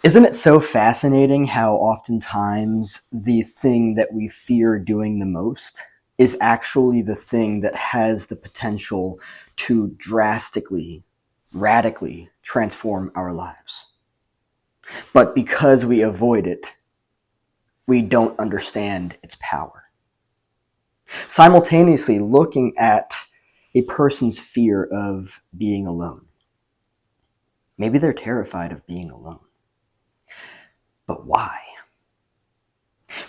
Isn't it so fascinating how oftentimes the thing that we fear doing the most is actually the thing that has the potential to drastically, radically transform our lives? But because we avoid it, we don't understand its power. Simultaneously, looking at a person's fear of being alone. Maybe they're terrified of being alone. But why?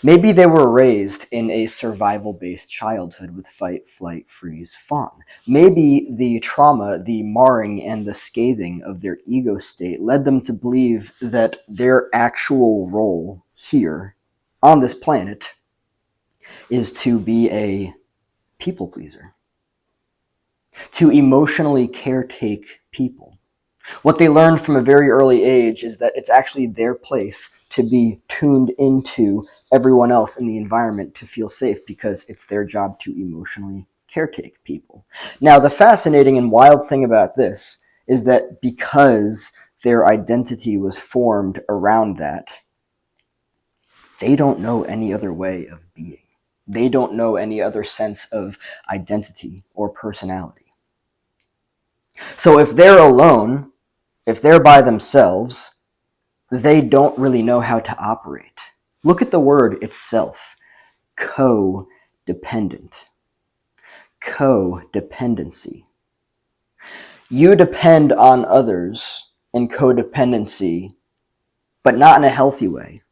Maybe they were raised in a survival-based childhood with fight, flight, freeze, fawn. Maybe the trauma, the marring, and the scathing of their ego state led them to believe that their actual role here on this planet is to be a people pleaser, to emotionally caretake people. What they learned from a very early age is that it's actually their place to be tuned into everyone else in the environment to feel safe because it's their job to emotionally caretake people. Now, the fascinating and wild thing about this is that because their identity was formed around that, they don't know any other way of being. They don't know any other sense of identity or personality. So if they're alone, if they're by themselves, they don't really know how to operate. Look at the word itself, codependent. Codependency. You depend on others in codependency, but not in a healthy way.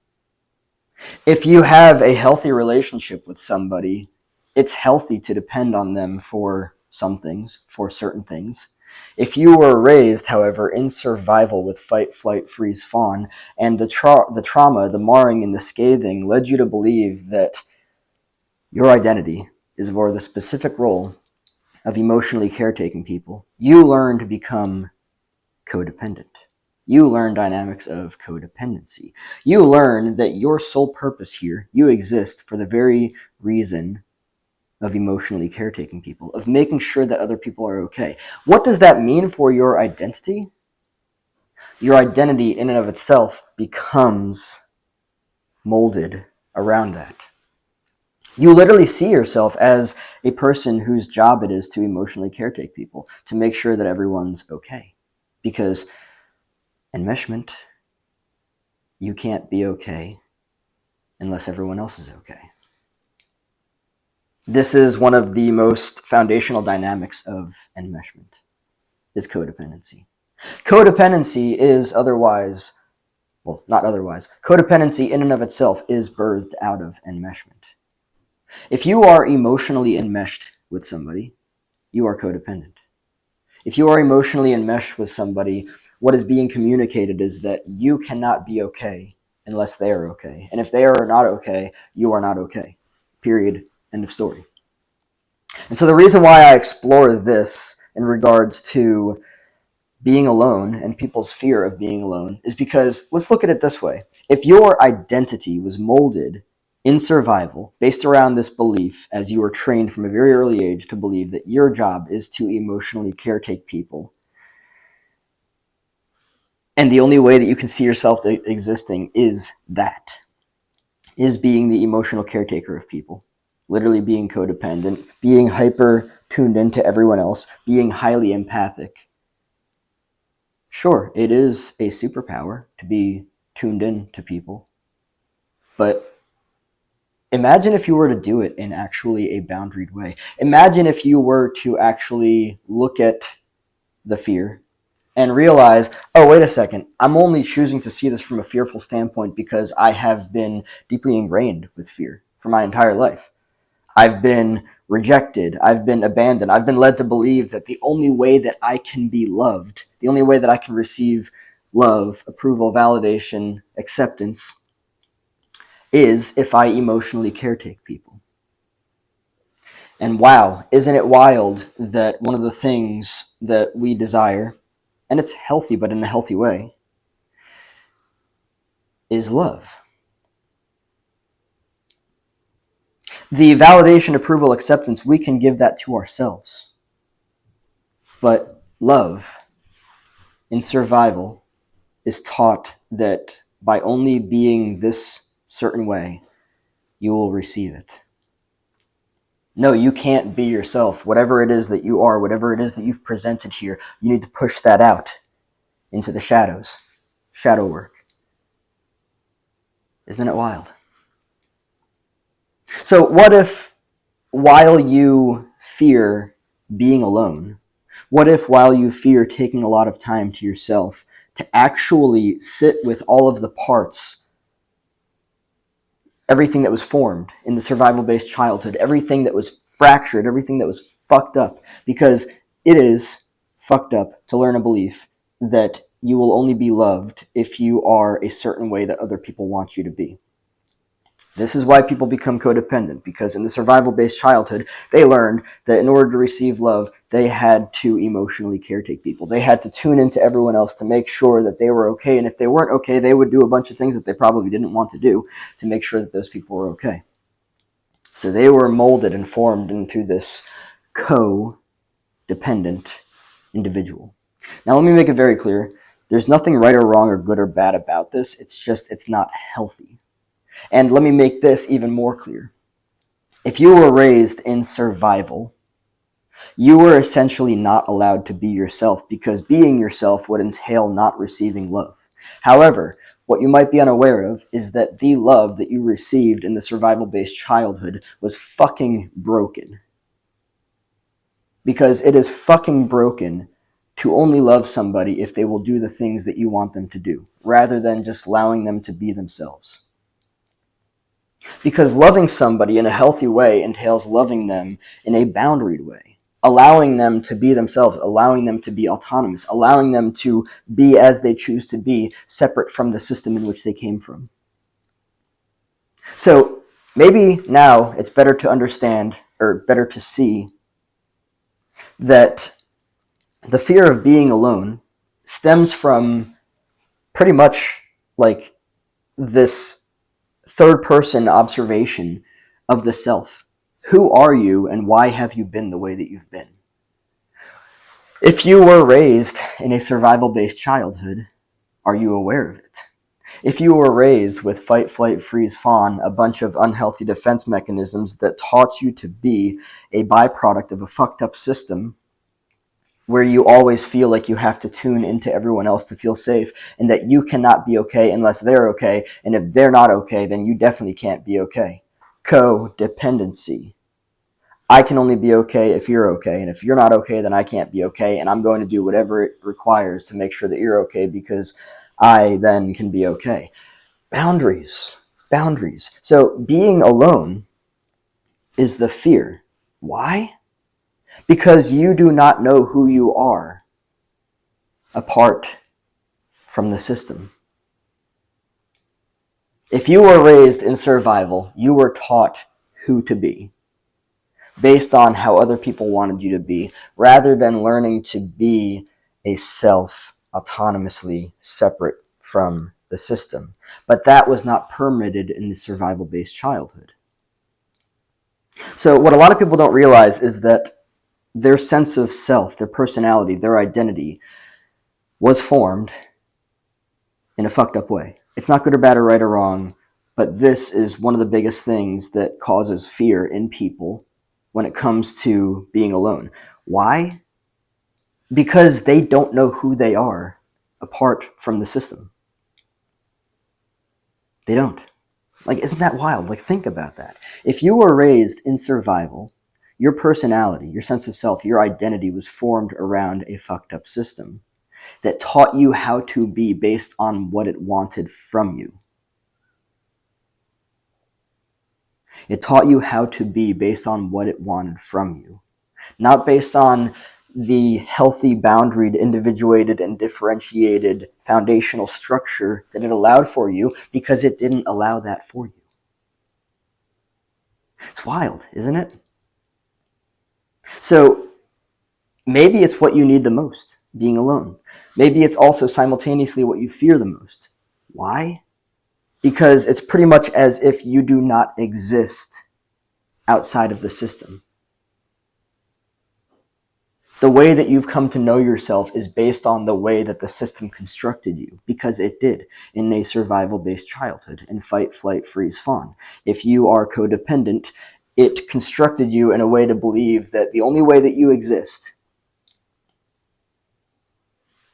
If you have a healthy relationship with somebody, it's healthy to depend on them for some things, for certain things. If you were raised, however, in survival with fight, flight, freeze, fawn, and the trauma, the marring, and the scathing led you to believe that your identity is for the specific role of emotionally caretaking people, you learn to become codependent. You learn dynamics of codependency. You learn that your sole purpose here, you exist for the very reason of emotionally caretaking people, of making sure that other people are okay. What does that mean for your identity? Your identity in and of itself becomes molded around that. You literally see yourself as a person whose job it is to emotionally caretake people, to make sure that everyone's okay. Because enmeshment, you can't be okay unless everyone else is okay. This is one of the most foundational dynamics of enmeshment, is codependency. Codependency is codependency in and of itself is birthed out of enmeshment. If you are emotionally enmeshed with somebody, you are codependent. If you are emotionally enmeshed with somebody, what is being communicated is that you cannot be okay unless they are okay. And if they are not okay, you are not okay. Period. End of story. And so the reason why I explore this in regards to being alone and people's fear of being alone is because, let's look at it this way. If your identity was molded in survival based around this belief, as you were trained from a very early age to believe that your job is to emotionally caretake people, and the only way that you can see yourself existing is being the emotional caretaker of people, literally being codependent, being hyper tuned into everyone else, being highly empathic. Sure, it is a superpower to be tuned in to people, but imagine if you were to do it in actually a boundaried way. Imagine if you were to actually look at the fear and realize, oh, wait a second, I'm only choosing to see this from a fearful standpoint because I have been deeply ingrained with fear for my entire life. I've been rejected. I've been abandoned. I've been led to believe that the only way that I can be loved, the only way that I can receive love, approval, validation, acceptance, is if I emotionally caretake people. And wow, isn't it wild that one of the things that we desire, and it's healthy, but in a healthy way, is love. The validation, approval, acceptance, we can give that to ourselves. But love in survival is taught that by only being this certain way, you will receive it. No, you can't be yourself. Whatever it is that you are, whatever it is that you've presented here, you need to push that out into the shadows. Shadow work. Isn't it wild? So what if while you fear being alone, what if while you fear taking a lot of time to yourself, to actually sit with all of the parts, everything that was formed in the survival-based childhood, everything that was fractured, everything that was fucked up, because it is fucked up to learn a belief that you will only be loved if you are a certain way that other people want you to be. This is why people become codependent, because in the survival-based childhood, they learned that in order to receive love, they had to emotionally caretake people. They had to tune into everyone else to make sure that they were okay, and if they weren't okay, they would do a bunch of things that they probably didn't want to do to make sure that those people were okay. So they were molded and formed into this codependent individual. Now let me make it very clear. There's nothing right or wrong or good or bad about this. It's just, it's not healthy. And let me make this even more clear. If you were raised in survival, you were essentially not allowed to be yourself, because being yourself would entail not receiving love. However, what you might be unaware of is that the love that you received in the survival-based childhood was fucking broken. Because it is fucking broken to only love somebody if they will do the things that you want them to do, rather than just allowing them to be themselves. Because loving somebody in a healthy way entails loving them in a boundaried way, allowing them to be themselves, allowing them to be autonomous, allowing them to be as they choose to be, separate from the system in which they came from. So maybe now it's better to understand, or better to see, that the fear of being alone stems from pretty much like this third-person observation of the self. Who are you, and why have you been the way that you've been? If you were raised in a survival-based childhood, are you aware of it? If you were raised with fight, flight, freeze, fawn, a bunch of unhealthy defense mechanisms that taught you to be a byproduct of a fucked up system, where you always feel like you have to tune into everyone else to feel safe, and that you cannot be okay unless they're okay, and if they're not okay, then you definitely can't be okay. Codependency. I can only be okay if you're okay, and if you're not okay, then I can't be okay, and I'm going to do whatever it requires to make sure that you're okay, because I then can be okay. Boundaries. Boundaries. So being alone is the fear. Why? Because you do not know who you are apart from the system. If you were raised in survival, you were taught who to be based on how other people wanted you to be, rather than learning to be a self autonomously separate from the system. But that was not permitted in the survival-based childhood. So what a lot of people don't realize is that their sense of self, their personality, their identity was formed in a fucked up way. It's not good or bad or right or wrong, but this is one of the biggest things that causes fear in people when it comes to being alone. Why? Because they don't know who they are apart from the system. They don't. Like, isn't that wild? Like, think about that. If you were raised in survival, your personality, your sense of self, your identity was formed around a fucked up system that taught you how to be based on what it wanted from you. It taught you how to be based on what it wanted from you, not based on the healthy, boundaried, individuated, and differentiated foundational structure that it allowed for you, because it didn't allow that for you. It's wild, isn't it? So maybe it's what you need the most, being alone. Maybe it's also simultaneously what you fear the most. Why? Because it's pretty much as if you do not exist outside of the system. The way that you've come to know yourself is based on the way that the system constructed you, because it did in a survival-based childhood, in fight, flight, freeze, fawn. If you are codependent, it constructed you in a way to believe that the only way that you exist,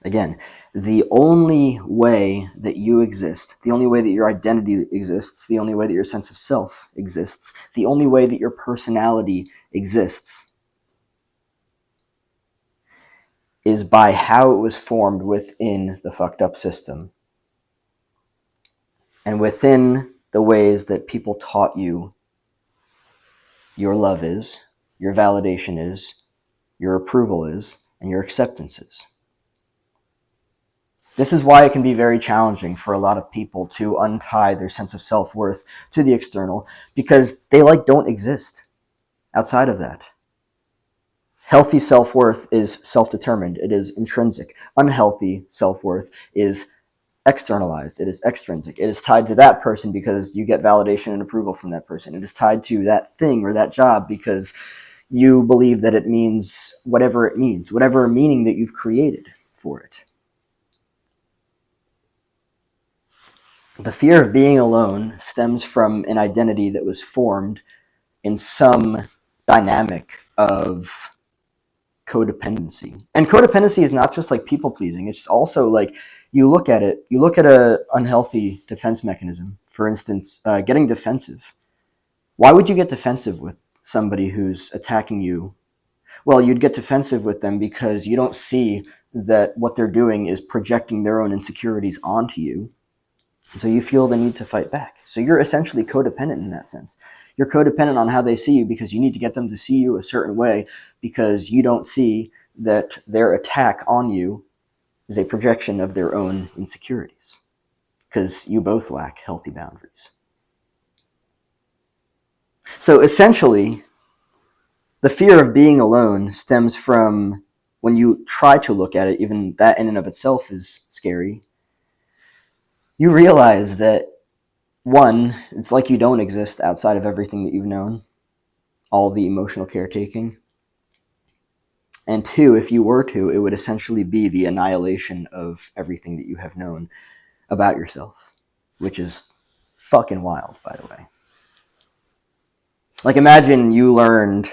again, the only way that you exist, the only way that your identity exists, the only way that your sense of self exists, the only way that your personality exists is by how it was formed within the fucked up system and within the ways that people taught you your love is, your validation is, your approval is, and your acceptance is. This is why it can be very challenging for a lot of people to untie their sense of self-worth to the external, because they don't exist outside of that. Healthy self-worth is self-determined. It is intrinsic. Unhealthy self-worth is externalized. It is extrinsic. It is tied to that person because you get validation and approval from that person. It is tied to that thing or that job because you believe that it means, whatever meaning that you've created for it. The fear of being alone stems from an identity that was formed in some dynamic of codependency. And codependency is not just people pleasing. It's also you look at a unhealthy defense mechanism. For instance, getting defensive. Why would you get defensive with somebody who's attacking you? Well, you'd get defensive with them because you don't see that what they're doing is projecting their own insecurities onto you. So you feel the need to fight back. So you're essentially codependent in that sense. You're codependent on how they see you because you need to get them to see you a certain way because you don't see that their attack on you is a projection of their own insecurities because you both lack healthy boundaries. So essentially, the fear of being alone stems from, when you try to look at it, even that in and of itself is scary, you realize that, one, it's like you don't exist outside of everything that you've known, all the emotional caretaking. And two, if you were to, it would essentially be the annihilation of everything that you have known about yourself, which is fucking wild, by the way. Imagine you learned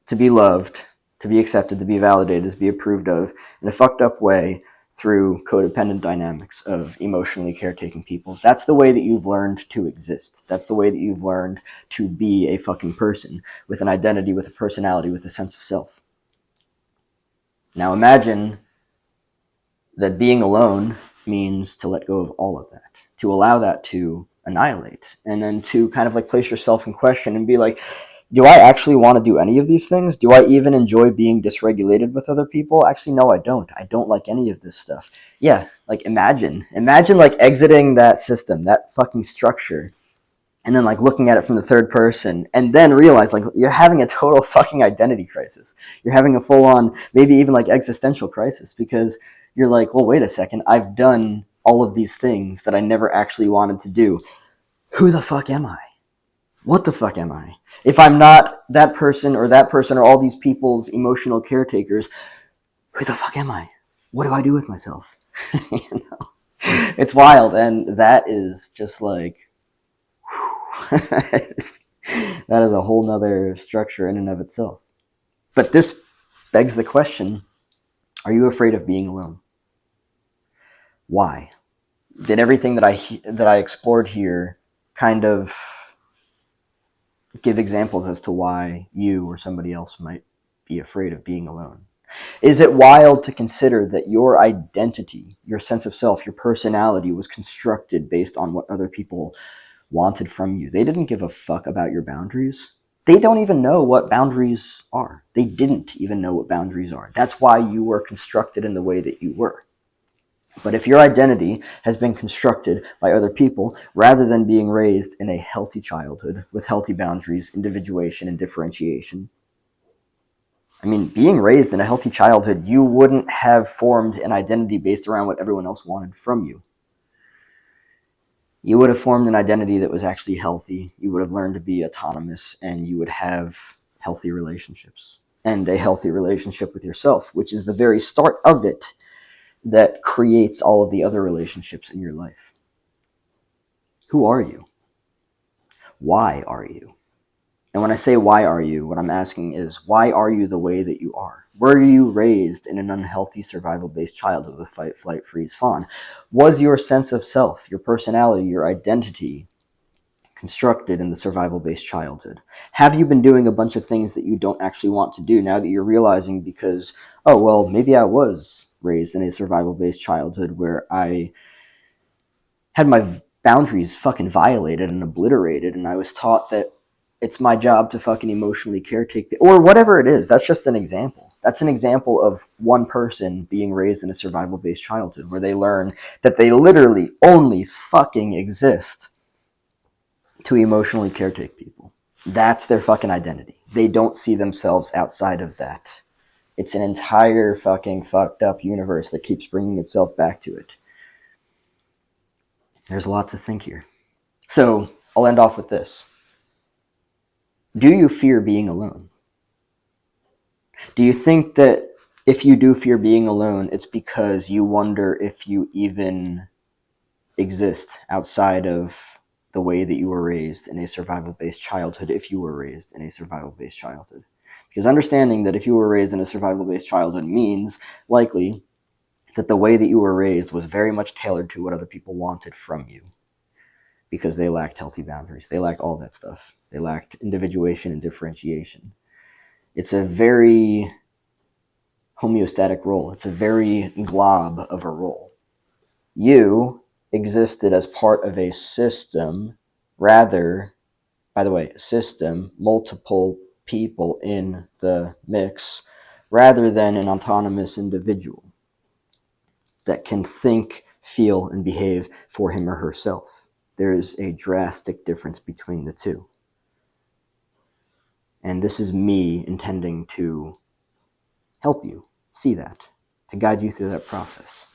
to be loved, to be accepted, to be validated, to be approved of in a fucked up way through codependent dynamics of emotionally caretaking people. That's the way that you've learned to exist. That's the way that you've learned to be a fucking person with an identity, with a personality, with a sense of self. Now imagine that being alone means to let go of all of that, to allow that to annihilate, and then to kind of place yourself in question and be like, do I actually want to do any of these things? Do I even enjoy being dysregulated with other people? Actually, no, I don't. I don't like any of this stuff. Yeah, imagine exiting that system, that fucking structure, and then looking at it from the third person, and then realize you're having a total fucking identity crisis. You're having a full-on, maybe even existential crisis, because you're well, wait a second, I've done all of these things that I never actually wanted to do. Who the fuck am I? What the fuck am I? If I'm not that person or all these people's emotional caretakers, who the fuck am I? What do I do with myself? It's wild, and that is just that is a whole nother structure in and of itself. But this begs the question, are you afraid of being alone? Why? Did everything that I explored here kind of give examples as to why you or somebody else might be afraid of being alone? Is it wild to consider that your identity, your sense of self, your personality was constructed based on what other people wanted from you? They didn't give a fuck about your boundaries. They don't even know what boundaries are. They didn't even know what boundaries are. That's why you were constructed in the way that you were. But if your identity has been constructed by other people, rather than being raised in a healthy childhood with healthy boundaries, individuation, and differentiation, being raised in a healthy childhood, you wouldn't have formed an identity based around what everyone else wanted from you. You would have formed an identity that was actually healthy. You would have learned to be autonomous, and you would have healthy relationships. and a healthy relationship with yourself, which is the very start of it that creates all of the other relationships in your life. Who are you? Why are you? And when I say why are you, what I'm asking is, why are you the way that you are? Were you raised in an unhealthy survival-based childhood with fight, flight, freeze, fawn? Was your sense of self, your personality, your identity constructed in the survival-based childhood? Have you been doing a bunch of things that you don't actually want to do now that you're realizing because, oh, well, maybe I was raised in a survival-based childhood where I had my boundaries fucking violated and obliterated, and I was taught that it's my job to fucking emotionally caretake, or whatever it is. That's just an example. That's an example of one person being raised in a survival-based childhood where they learn that they literally only fucking exist to emotionally caretake people. That's their fucking identity. They don't see themselves outside of that. It's an entire fucking fucked up universe that keeps bringing itself back to it. There's a lot to think here. So I'll end off with this. Do you fear being alone? Do you think that if you do fear being alone, it's because you wonder if you even exist outside of the way that you were raised in a survival-based childhood, if you were raised in a survival-based childhood? Because understanding that if you were raised in a survival-based childhood means likely that the way that you were raised was very much tailored to what other people wanted from you, because they lacked healthy boundaries. They lacked all that stuff. They lacked individuation and differentiation. It's a very homeostatic role. It's a very glob of a role. You existed as part of a system, rather, by the way, a system, multiple people in the mix, rather than an autonomous individual that can think, feel, and behave for him or herself. There's a drastic difference between the two. And this is me intending to help you see that, to guide you through that process.